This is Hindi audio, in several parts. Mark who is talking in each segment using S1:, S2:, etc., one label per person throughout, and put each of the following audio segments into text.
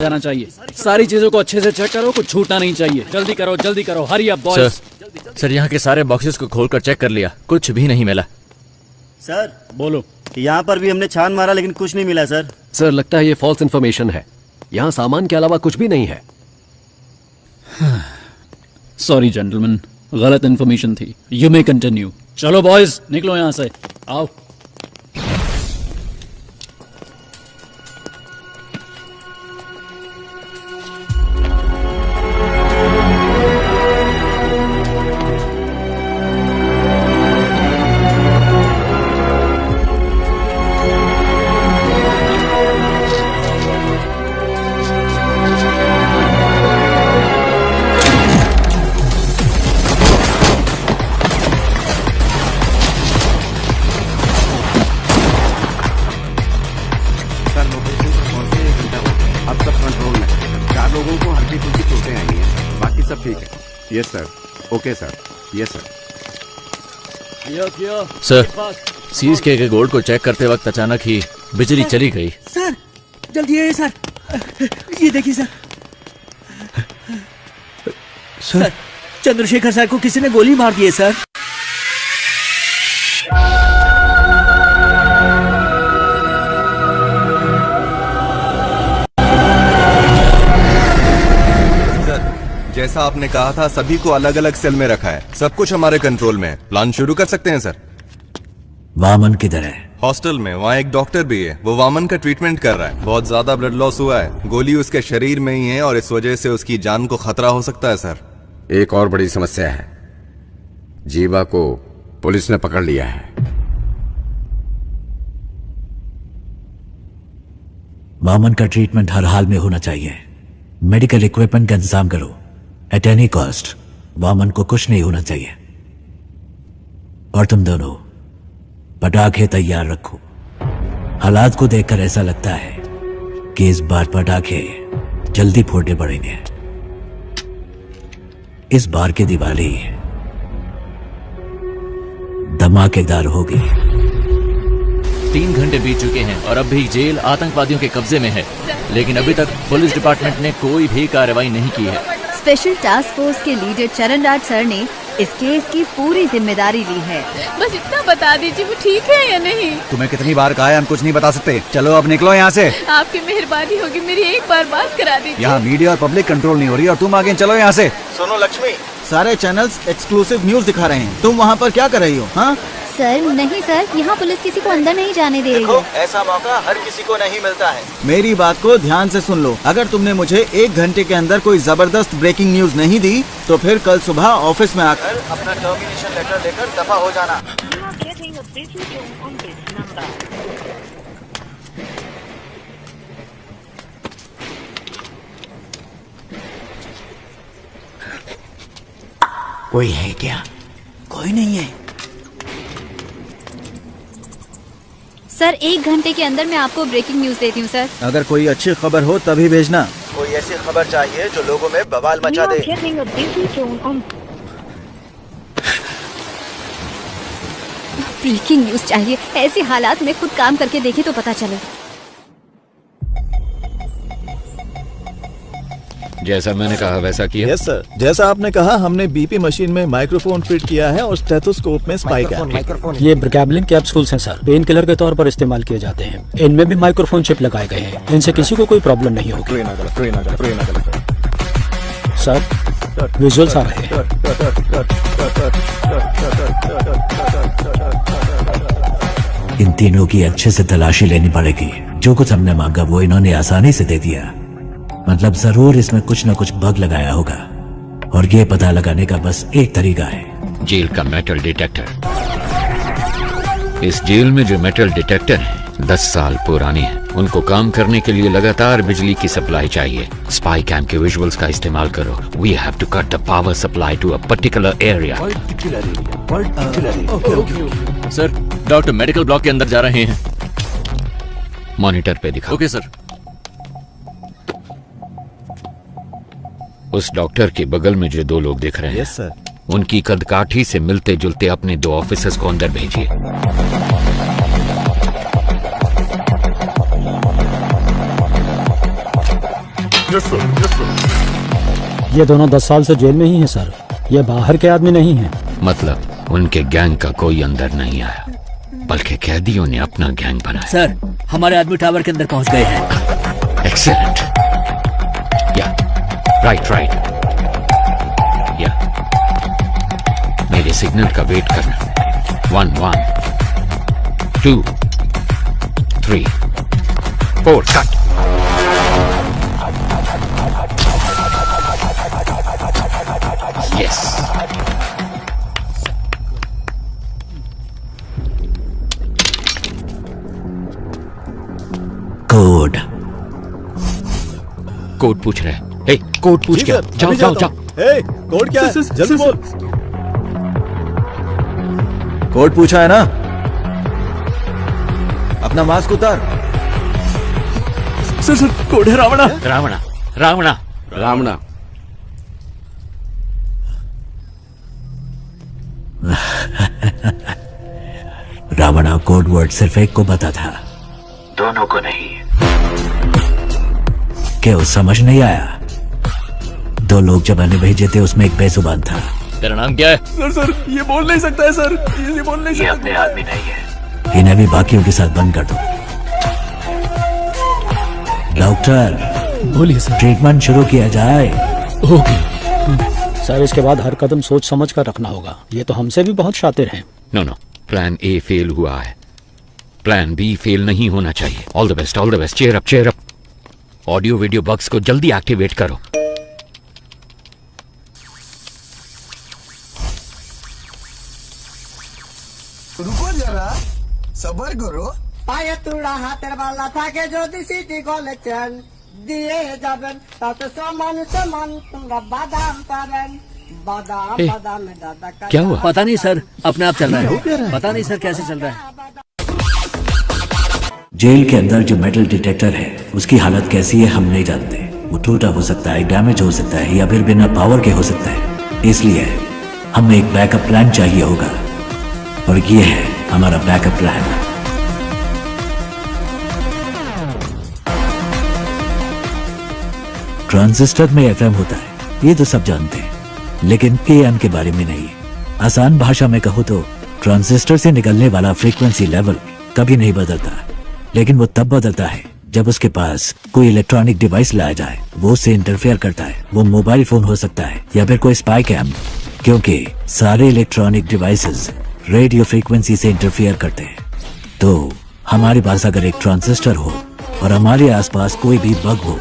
S1: जाना चाहिए। सारी चीजों को अच्छे से चेक करो, कुछ छूटना नहीं चाहिए। जल्दी करो, हरी अप बॉयज।
S2: सर यहाँ के सारे बॉक्सेस को खोलकर चेक कर लिया, कुछ भी नहीं मिला।
S3: सर
S1: बोलो।
S3: यहाँ पर भी हमने छान मारा लेकिन कुछ नहीं मिला सर।
S4: सर लगता है ये फॉल्स इन्फॉर्मेशन है, यहाँ सामान के अलावा कुछ भी नहीं है।
S1: सॉरी जेंटलमैन, गलत इन्फॉर्मेशन थी। You may continue. चलो बॉयज निकलो यहाँ से, आओ।
S5: Yes sir, okay sir, yes sir.
S2: Sir seize के गोल्ड को चेक करते वक्त अचानक ही बिजली चली गई।
S6: सर जल्दी आइए सर, ये देखिए सर। सर चंद्रशेखर सर को किसी ने गोली मार दी है सर।
S7: जैसा आपने कहा था सभी को अलग अलग सेल में रखा है, सब कुछ हमारे कंट्रोल में है। प्लान शुरू कर सकते हैं सर।
S8: वामन किधर है?
S7: हॉस्टल में, वहाँ एक डॉक्टर भी है, वो वामन का ट्रीटमेंट कर रहा है। बहुत ज्यादा ब्लड लॉस हुआ है, गोली उसके शरीर में ही है और इस वजह से उसकी जान को खतरा हो सकता है सर।
S5: एक और बड़ी समस्या है, जीवा को पुलिस ने पकड़ लिया है।
S8: वामन का ट्रीटमेंट हर हाल में होना चाहिए। मेडिकल इक्विपमेंट का इंतजाम करो एट एनी कॉस्ट। वामन को कुछ नहीं होना चाहिए। और तुम दोनों पटाखे तैयार रखो। हालात को देखकर ऐसा लगता है कि इस बार पटाखे जल्दी फोड़ने पड़ेंगे। इस बार की दिवाली धमाकेदार होगी।
S2: 3 घंटे बीत चुके हैं और अब भी जेल आतंकवादियों के कब्जे में है, लेकिन अभी तक पुलिस डिपार्टमेंट ने कोई भी कार्रवाई नहीं की है।
S9: स्पेशल टास्क फोर्स के लीडर चरण राज सर ने इस केस की पूरी जिम्मेदारी ली है।
S10: बस इतना बता दीजिए वो ठीक है या नहीं।
S11: तुम्हें कितनी बार कहा है हम कुछ नहीं बता सकते। चलो अब निकलो यहाँ से।
S10: आपकी मेहरबानी होगी, मेरी एक बार बात करा दीजिए।
S11: यहाँ मीडिया और पब्लिक कंट्रोल नहीं हो रही और तुम आगे चलो यहाँ से।
S12: सुनो लक्ष्मी, सारे चैनल्स एक्सक्लूसिव न्यूज दिखा रहे हैं, तुम वहाँ पर क्या कर रही हो? हाँ
S9: सर नहीं सर, यहाँ पुलिस किसी को अंदर नहीं जाने दे रही
S12: देखो,
S9: है।
S12: ऐसा मौका हर किसी को नहीं मिलता है। मेरी बात को ध्यान से सुन लो। अगर तुमने मुझे 1 घंटे के अंदर कोई जबरदस्त ब्रेकिंग न्यूज नहीं दी तो फिर कल सुबह ऑफिस में आकर अपना टर्मिनेशन लेटर लेकर दफा हो जाना।
S6: कोई है क्या? कोई नहीं है
S9: सर। 1 घंटे के अंदर मैं आपको ब्रेकिंग न्यूज देती हूँ सर।
S12: अगर कोई अच्छी खबर हो तभी भेजना। कोई ऐसी खबर चाहिए जो लोगों में बवाल मचा दे।
S9: ब्रेकिंग न्यूज चाहिए। ऐसे हालात में खुद काम करके देखे तो पता चले।
S2: जैसा मैंने कहा वैसा किया।
S13: यस सर, जैसा आपने कहा हमने बीपी मशीन में माइक्रोफोन फिट किया है और स्टेथोस्कोप में स्पाइक है।
S14: ये ब्रैकेबलिन कैप्सूल्स हैं सर, पेन किलर के तौर पर इस्तेमाल किए जाते हैं। इनमें भी माइक्रोफोन चिप लगाए गए हैं, इनसे किसी को कोई प्रॉब्लम नहीं होगी। सर विजुअल्स आ रहे हैं।
S8: इन तीनों की अच्छे से तलाशी लेनी पड़ेगी। जो कुछ हमने मांगा वो इन्होंने आसानी से दे दिया। मतलब जरूर इसमें कुछ न कुछ बग लगाया होगा और ये पता लगाने का बस एक तरीका है,
S2: जेल का मेटल डिटेक्टर। इस जेल में जो मेटल डिटेक्टर है 10 साल पुरानी है। उनको काम करने के लिए लगातार बिजली की सप्लाई चाहिए। स्पाई कैम के विजुअल्स का इस्तेमाल करो। We have to cut the power supply to a particular area. Sir doctor medical block के अंदर जा रहे हैं। मॉनिटर पे दिखा। Okay sir. उस डॉक्टर के बगल में जो 2 लोग दिख रहे हैं,
S12: यस सर,
S2: उनकी कदकाठी से मिलते जुलते अपने 2 ऑफिसर्स को अंदर भेजिए।
S14: ये दोनों 10 साल से जेल में ही हैं सर। ये बाहर के आदमी नहीं हैं।
S2: मतलब उनके गैंग का कोई अंदर नहीं आया, बल्कि कैदियों ने अपना गैंग बनाया।
S6: सर, हमारे आदमी टावर के अंदर पहुंच गए हैं।
S2: एक्सीलेंट। या राइट। या मेरे सिग्नल का वेट करना। 1 1 2 3 4 कट। यस।
S8: कोड
S2: पूछ रहे हैं। हे, कोड पूछ क्या? जाओ।
S13: ए, कोड क्या है? जल्दी बोल।
S12: कोड पूछा है ना? अपना मास्क उतार।
S13: सर कोड है रावणा।
S5: रावणा।
S8: रावणा कोड वर्ड सिर्फ एक को पता था,
S2: दोनों को नहीं।
S8: क्यों समझ नहीं आया? 2 लोग जब मैंने भेजे थे उसमें एक बेजुबान था।
S1: तेरा नाम क्या है?
S13: सर ये बोल नहीं सकता है सर। ये बोल नहीं सकता।
S2: अपने आदमी नहीं है।
S8: इन्हें भी बाकियों के साथ बंद कर दो। डॉक्टर
S1: बोलिए सर।
S8: ट्रीटमेंट शुरू किया जाए।
S1: ओके
S14: सर, इसके बाद हर कदम सोच समझ कर रखना होगा। ये तो हमसे भी बहुत शातिर हैं।
S2: नो, प्लान ए फेल हुआ है, प्लान बी फेल नहीं होना चाहिए। All the best. Cheer up. Audio video bugs को जल्दी एक्टिवेट करो।
S15: रुको जरा, सबर करो। पाये तुड़ा हाथेर बाला থাকে যদি সিটি গলেছেন দিয়ে যাবেন তাতে সমান তোমরা বাদাম পাবেন। बादाम में दादा का
S6: क्या हुआ? पता नहीं सर, अपने आप चल रहा है। पता नहीं सर कैसे चल रहा है।
S8: जेल के अंदर जो मेटल डिटेक्टर है उसकी हालत कैसी है हम नहीं जानते। वो टूटा हो सकता है, डैमेज हो सकता है, या फिर बिना पावर के हो सकता है। इसलिए हमें एक बैकअप प्लान चाहिए होगा, और ये है हमारा बैकअप प्लान। ट्रांजिस्टर में एफएम होता है, ये तो सब जानते हैं, लेकिन एएम के बारे में नहीं। आसान भाषा में कहो तो ट्रांजिस्टर से निकलने वाला फ्रीक्वेंसी लेवल कभी नहीं बदलता, लेकिन वो तब बदलता है जब उसके पास कोई इलेक्ट्रॉनिक डिवाइस लाया जाए, वो उससे इंटरफेयर करता है। वो मोबाइल फोन हो सकता है या फिर कोई स्पाई कैम, क्योंकि सारे इलेक्ट्रॉनिक डिवाइसेस रेडियो फ्रीक्वेंसी से इंटरफेयर करते हैं। तो हमारे पास अगर एक ट्रांजिस्टर हो और हमारे आसपास कोई भी बग हो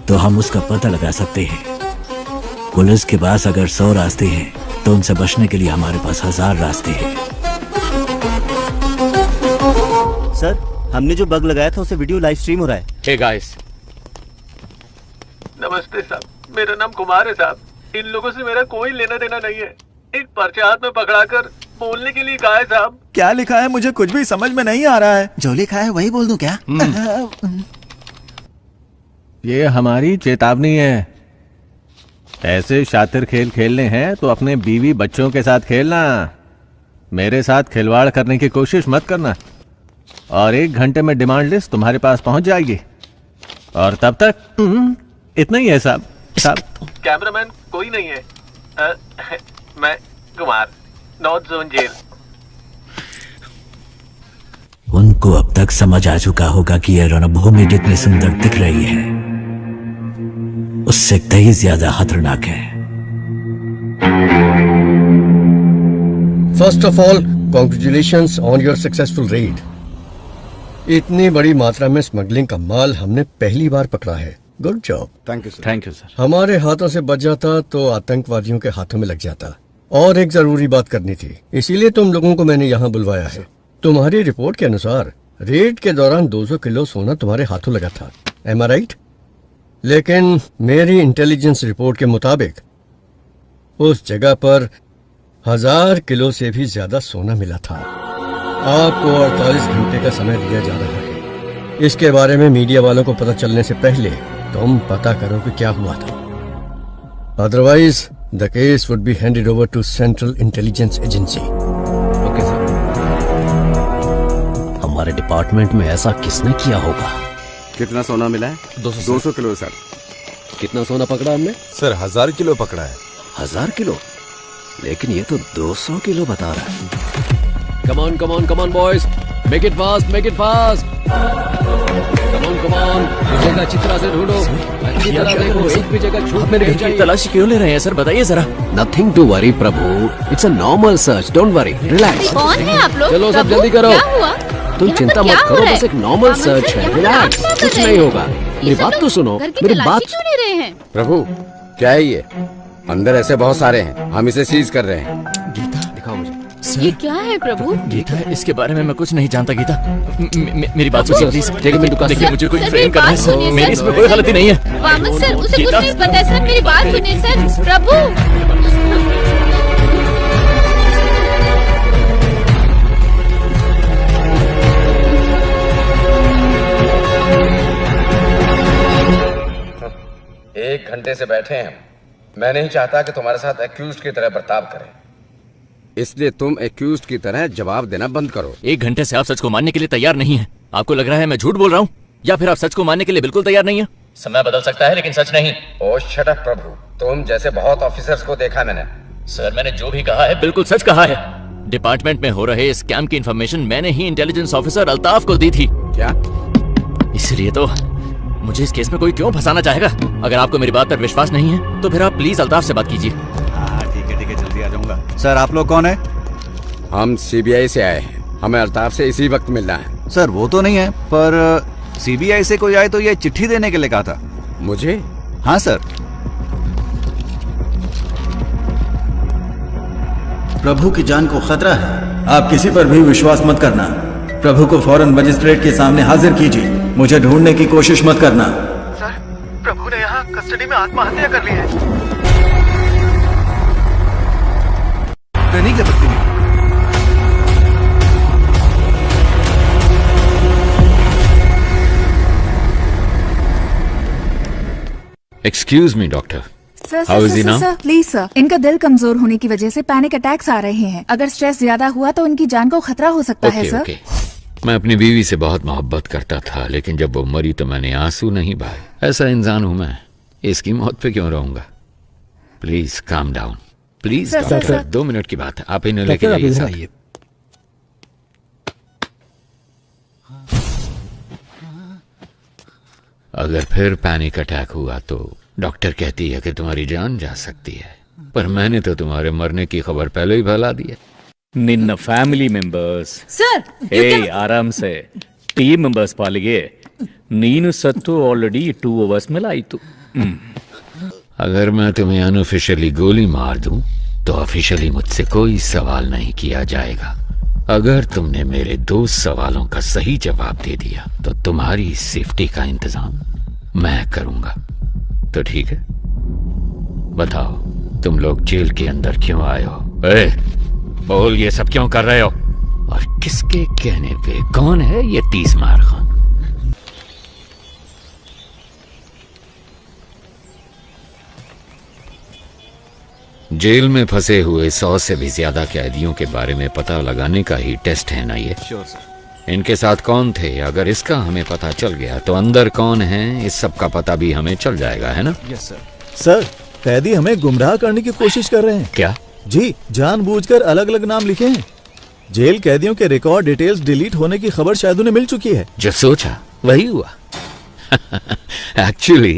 S8: तो हम उसका पता लगा सकते हैं। पुलिस के पास अगर 100 रास्ते हैं तो उनसे बचने के लिए हमारे पास 1000 रास्ते हैं।
S3: सर, हमने जो बग लगाया था उसे वीडियो लाइव स्ट्रीम हो रहा है।
S2: हे गाइस,
S16: नमस्ते साहब, मेरा नाम कुमार है साहब। इन लोगों से मेरा कोई लेना देना नहीं है। एक पर्चा हाथ में पकड़ाकर बोलने के लिए कहा है साहब।
S13: क्या लिखा है मुझे कुछ भी समझ में नहीं आ रहा है।
S12: जो लिखा है वही बोल दूं क्या?
S13: ये हमारी चेतावनी है। ऐसे शातिर खेल खेलने हैं तो अपने बीवी बच्चों के साथ खेलना, मेरे साथ खिलवाड़ करने की कोशिश मत करना। और 1 घंटे में डिमांड लिस्ट तुम्हारे पास पहुंच जाएगी, और तब तक इतना ही है साहब।
S16: कैमरामैन कोई नहीं है। मैं कुमार, नॉर्थ जोन जेल।
S8: उनको अब तक समझ आ चुका होगा कि यह रणभूमि जितनी सुंदर दिख रही है उससे कहीं ज्यादा खतरनाक है।
S17: First of all, congratulations on your successful red. इतनी बड़ी मात्रा में स्मगलिंग का माल हमने पहली बार पकड़ा है। Good job.
S5: Thank you sir.
S13: Thank you sir.
S17: हमारे हाथों से बच जाता तो आतंकवादियों के हाथों में लग जाता। और एक जरूरी बात करनी थी, इसीलिए तुम लोगों को मैंने यहाँ बुलवाया है। तुम्हारी रिपोर्ट के अनुसार रेड के दौरान 200 किलो सोना तुम्हारे हाथों लगा था। एम आई राइट? लेकिन मेरी इंटेलिजेंस रिपोर्ट के मुताबिक उस जगह पर 1000 किलो से भी ज्यादा सोना मिला था। आपको 48 घंटे का समय दिया जा रहा है। इसके बारे में मीडिया वालों को पता चलने से पहले तुम पता करो कि क्या हुआ था। Otherwise the case would be handed over to central intelligence agency.
S4: Okay sir. हमारे डिपार्टमेंट में ऐसा किसने किया होगा?
S5: कितना सोना मिला है?
S4: 200
S5: 200 किलो सर।
S4: कितना सोना पकड़ा हमने?
S7: सर 1000 किलो पकड़ा है।
S4: 1000 किलो? लेकिन ये तो 200 किलो बता रहा है। Come on boys, make it fast. Come on, जगह चित्रा से ढूंढो, अच्छी तरह देखो, एक भी जगह छूट
S1: मेरे घर की तलाशी क्यों ले रहे हैं सर, बताइए जरा।
S4: Nothing to worry Prabhu, it's a normal search, don't worry, relax.
S10: कौन है आप लोग?
S4: चलो सब
S10: प्रभु,
S4: जल्दी करो।
S10: क्या हुआ?
S4: तुम
S10: यहाँ
S4: चिंता
S10: पर
S4: मत
S10: क्या
S4: करो,
S10: हो रहा
S4: बस एक नॉर्मल
S10: वामन
S4: सर्च
S10: सर,
S4: है,
S10: यहाँ
S4: रिलैक्स,
S10: क्या कर
S4: कुछ
S10: रहे
S4: नहीं
S10: हैं?
S4: होगा। मेरी बात तो सुनो,
S10: घर की
S4: मेरी
S10: तलाशी
S4: बात।
S10: क्यों ले रहे हैं?
S5: प्रभु क्या है ये? अंदर ऐसे बहुत सारे हैं, हम इसे सीज कर रहे हैं।
S4: दिखाओ मुझे।
S10: ये क्या है प्रभु?
S1: गीता, इसके बारे में मैं कुछ नहीं जानता गीता। मेरी बात सुनिए प्लीज। देखिए मुझे कोई
S10: सर,
S1: फ्रेम
S10: मेरी
S1: करना
S10: बात सुनिए,
S1: है, मेरी
S10: सर।
S1: इसमें कोई गलती नहीं है।
S10: वामन सर, उसे कुछ नहीं पता है सर, मेरी बात सुनिए सर। प्रभु
S5: एक घंटे से बैठे हैं हम। मैं नहीं चाहता कि तुम्हारे साथ एक्यूज्ड की तरह बर्ताव करें, इसलिए तुम एक्यूज्ड की तरह जवाब देना बंद करो।
S1: 1 घंटे से आप सच को मानने के लिए तैयार नहीं है। आपको लग रहा है मैं झूठ बोल रहा हूँ, या फिर आप सच को मानने के लिए बिल्कुल तैयार नहीं है? समय बदल सकता है लेकिन सच नहीं।
S5: ओ शट अप प्रभु, तुम जैसे बहुत ऑफिसर्स को देखा मैंने।
S1: सर मैंने जो भी कहा है बिल्कुल सच कहा है। डिपार्टमेंट में हो रहे स्कैम की इंफॉर्मेशन मैंने ही इंटेलिजेंस ऑफिसर अल्ताफ को दी थी।
S5: क्या?
S1: इसलिए तो मुझे इस केस में कोई क्यों फंसाना चाहेगा? अगर आपको मेरी बात पर विश्वास नहीं है तो फिर आप प्लीज अल्ताफ से बात कीजिए।
S11: हाँ ठीक है, जल्दी आ जाऊंगा। सर आप लोग कौन है?
S5: हम सीबीआई से आए हैं, हमें अल्ताफ से इसी वक्त मिलना है।
S11: सर वो तो नहीं है, पर सीबीआई से कोई आए तो ये चिट्ठी देने के लिए कहा था।
S5: मुझे?
S11: हाँ सर।
S12: प्रभु की जान को खतरा है, आप किसी पर भी विश्वास मत करना। प्रभु को फौरन मजिस्ट्रेट के सामने हाजिर कीजिए, मुझे ढूंढने की कोशिश मत करना।
S16: सर, प्रभु ने यहाँ कस्टडी में आत्महत्या कर ली है।
S11: नहीं कर सकती।
S2: Excuse me doctor,
S9: sir
S2: How is he now?
S9: Sir please sir, इनका दिल कमजोर होने की वजह से पैनिक अटैक्स आ रहे हैं। अगर स्ट्रेस ज्यादा हुआ तो इनकी जान को खतरा हो सकता है सर।
S2: ओके। मैं अपनी बीवी से बहुत मोहब्बत करता था, लेकिन जब वो मरी तो मैंने आंसू नहीं बहाए। ऐसा इंसान हूं मैं, इसकी मौत पे क्यों रहूंगा? Please calm down, please
S9: sir,
S2: doctor.
S9: Sir.
S2: 2 minute की बात है, आप इन्हें लेके जाइए साथ। अगर फिर पैनिक अटैक हुआ तो डॉक्टर कहती है कि तुम्हारी जान जा सकती है, पर मैंने तो तुम्हारे मरने की खबर पहले ही फैला दी है।
S18: ನಿನ್ನ ಫ್ಯಾಮಿಲಿ ಮೆಂಬರ್ಸ್
S10: ಸರ್
S18: ಆರಾಮ್ ಸೆ ಟೀಮ್ ಮೆಂಬರ್ಸ್ ಪಾಲಿಗೆ ನೀನು ಸತ್ತು ಆಲ್ರೆಡಿ 2 hours ಮೇಲೆ ಆಯಿತು।
S2: अगर मैं तुम्हें अनऑफिशियली गोली मार दूं तो ऑफिशियली मुझसे कोई सवाल नहीं किया जाएगा। अगर तुमने मेरे 2 सवालों का सही जवाब दे दिया तो तुम्हारी सेफ्टी का इंतजाम मैं करूंगा। तो ठीक है, बताओ तुम लोग जेल के अंदर क्यों आए हो? बोल, ये सब क्यों कर रहे हो? और किसके कहने पे? कौन है ये 30 मार खान? जेल में फंसे हुए 100 से भी ज्यादा कैदियों के बारे में पता लगाने का ही टेस्ट है ना ये?
S11: Sure sir.
S2: इनके साथ कौन थे? अगर इसका हमें पता चल गया तो अंदर कौन है इस सब का पता भी हमें चल जाएगा, है ना?
S11: Yes sir.
S19: सर, कैदी हमें गुमराह करने की कोशिश कर रहे हैं।
S2: क्या?
S19: जी, जानबूझकर अलग अलग नाम लिखे हैं। जेल कैदियों के रिकॉर्ड डिटेल्स डिलीट होने की खबर शायद उन्हें मिल चुकी है।
S2: जो सोचा वही हुआ। एक्चुअली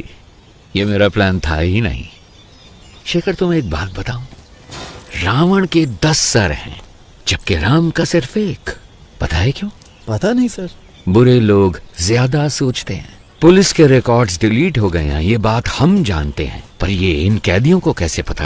S2: ये मेरा प्लान था ही नहीं। शेखर, तुम्हें एक बात बताऊं, रावण के 10 सर हैं जबकि राम का सिर्फ 1। पता है क्यों?
S19: पता नहीं सर।
S2: बुरे लोग ज्यादा सोचते हैं। पुलिस के रिकॉर्ड्स डिलीट हो गए हैं, ये बात हम जानते हैं, पर ये इन कैदियों को कैसे पता